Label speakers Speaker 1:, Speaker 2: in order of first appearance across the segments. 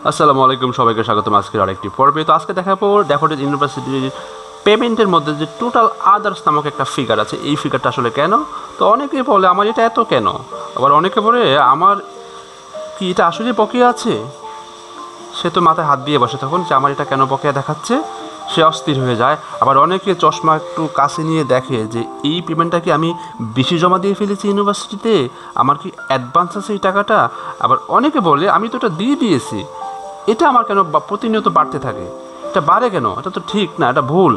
Speaker 1: আসসালামু আলাইকুম, সবাইকে স্বাগতম আজকের আরেকটি পর্বে। তো আজকে দেখাবো ড্যাফোডিল ইউনিভার্সিটির পেমেন্টের মধ্যে যে টোটাল আদার্স নামক একটা ফিগার আছে, এই ফিগারটা আসলে কেন। তো অনেকে বলে আমার এটা এত কেন, আবার অনেকে বলে আমার কি এটা আসলে বকেয়া আছে। সে তো মাথায় হাত দিয়ে বসে তখন যে আমার এটা কেন বকেয়া দেখাচ্ছে, সে অস্থির হয়ে যায়। আবার অনেকে চশমা একটু কাছে নিয়ে দেখে যে এই পেমেন্টটা কি আমি বেশি জমা দিয়ে ফেলেছি ইউনিভার্সিটিতে, আমার কি অ্যাডভান্স আছে এই টাকাটা। আবার অনেকে বলে আমি তো এটা দিয়ে দিয়েছি, এটা আমার কেন প্রতিনিয়ত বাড়তে থাকে, এটা বাড়ে কেন, এটা তো ঠিক না, এটা ভুল।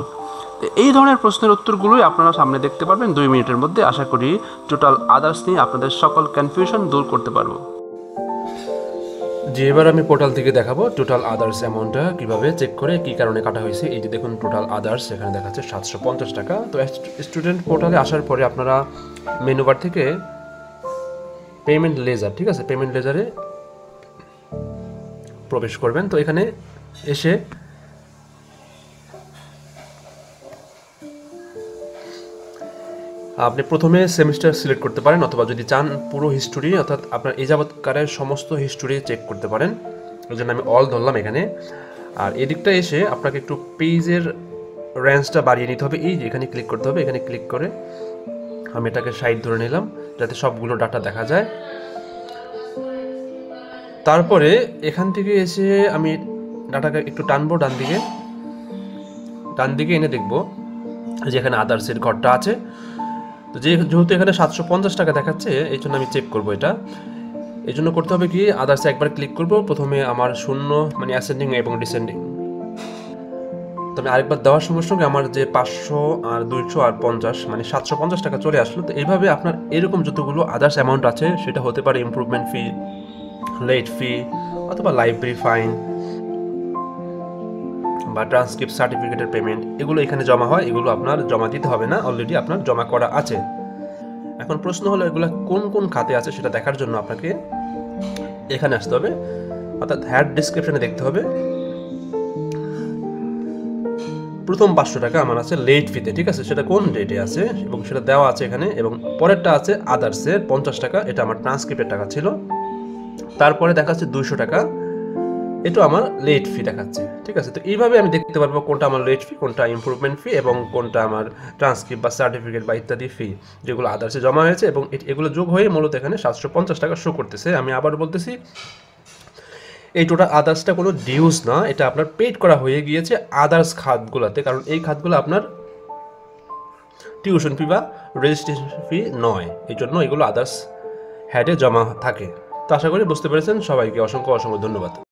Speaker 1: এই ধরনের প্রশ্নের উত্তরগুলোই আপনারা সামনে দেখতে পারবেন 2 মিনিটের মধ্যে। আশা করি টোটাল আদার্স নিয়ে আপনাদের সকল কনফিউশন দূর করতে পারবো। যে এবার আমি পোর্টাল থেকে দেখাবো টোটাল আদার্স অ্যামাউন্টটা কীভাবে চেক করে কী কারণে কাটা হয়েছে। এই যে দেখুন টোটাল আদার্স এখানে দেখাচ্ছে 750 টাকা। তো স্টুডেন্ট পোর্টালে আসার পরে আপনারা মেনু বার থেকে পেমেন্ট লেজার, ঠিক আছে, পেমেন্ট লেজারে প্রবেশ করবেন। তো এখানে এসে আপনি প্রথমে সেমিস্টার সিলেক্ট করতে পারেন, অথবা যদি চান পুরো হিস্টোরি অর্থাৎ আপনার এই যাবৎকালের সমস্ত হিস্টোরি চেক করতে পারেন। ওই জন্য আমি অল ধরলাম এখানে। আর এদিকটা এসে আপনাকে একটু পেজের রেঞ্জটা বাড়িয়ে নিতে হবে। এই যে এখানে ক্লিক করতে হবে, এখানে ক্লিক করে আমি এটাকে সাইড ধরে নিলাম যাতে সবগুলো ডাটা দেখা যায়। তারপরে এখান থেকে এসে আমি ডাটাকে একটু টানবো ডান দিকে এনে দেখবো যে এখানে আদার্সের ঘরটা আছে। তো যেহেতু এখানে 750 টাকা দেখাচ্ছে, এই জন্য আমি চেক করবো এটা। এই জন্য করতে হবে কি, আদার্সে একবার ক্লিক করব। প্রথমে আমার শূন্য মানে অ্যাসেন্ডিং এবং ডিসেন্ডিং, তো আমি আরেকবার দেওয়ার সঙ্গে সঙ্গে আমার যে 500 আর 200 আর 50 মানে 750 টাকা চলে আসলো। তো এইভাবে আপনার এরকম যতগুলো আদার্স অ্যামাউন্ট আছে, সেটা হতে পারে ইমপ্রুভমেন্ট ফি, লেট ফি, অথবা লাইব্রেরি ফাইন বা ট্রান্সক্রিপ্ট সার্টিফিকেটের পেমেন্ট, এগুলো এখানে জমা হয়। এগুলো আপনার জমা দিতে হবে না, অলরেডি আপনার জমা করা আছে। এখন প্রশ্ন হলো এগুলো কোন কোন খাতে আছে সেটা দেখার জন্য আপনাকে এখানে আসতে হবে, অর্থাৎ হ্যাড ডিসক্রিপশনে দেখতে হবে। প্রথম 500 টাকা আমার আছে লেট ফিতে, ঠিক আছে, সেটা কোন ডেটে আছে এবং সেটা দেওয়া আছে এখানে। এবং পরেরটা আছে আদার্সের 50 টাকা, এটা আমার ট্রান্সক্রিপ্টের টাকা ছিল। তারপরে দেখাচ্ছে 200 টাকা, এটা আমার লেট ফি দেখাচ্ছে, ঠিক আছে। তো এইভাবে আমি দেখতে পারবো কোনটা আমার লেট ফি, কোনটা ইমপ্রুভমেন্ট ফি, এবং কোনটা আমার ট্রান্সক্রিপ্ট বা সার্টিফিকেট বা ইত্যাদি ফি যেগুলো আদার্সে জমা হয়েছে। এবং এগুলো যোগ হয়ে মূলত এখানে 750 টাকা শো করতেছে। আমি আবার বলতেছি, এই টোটাল আদার্সটা কোনো ডিউজ না, এটা আপনার পেড করা হয়ে গিয়েছে আদার্স খাতগুলোতে, কারণ এই খাতগুলো আপনার টিউশন ফি বা রেজিস্ট্রেশন ফি নয়, এই জন্য এগুলো আদার্স হ্যাডে জমা থাকে। তো আশা করি বুঝতে পেরেছেন। সবাইকে অসংখ্য অসংখ্য ধন্যবাদ।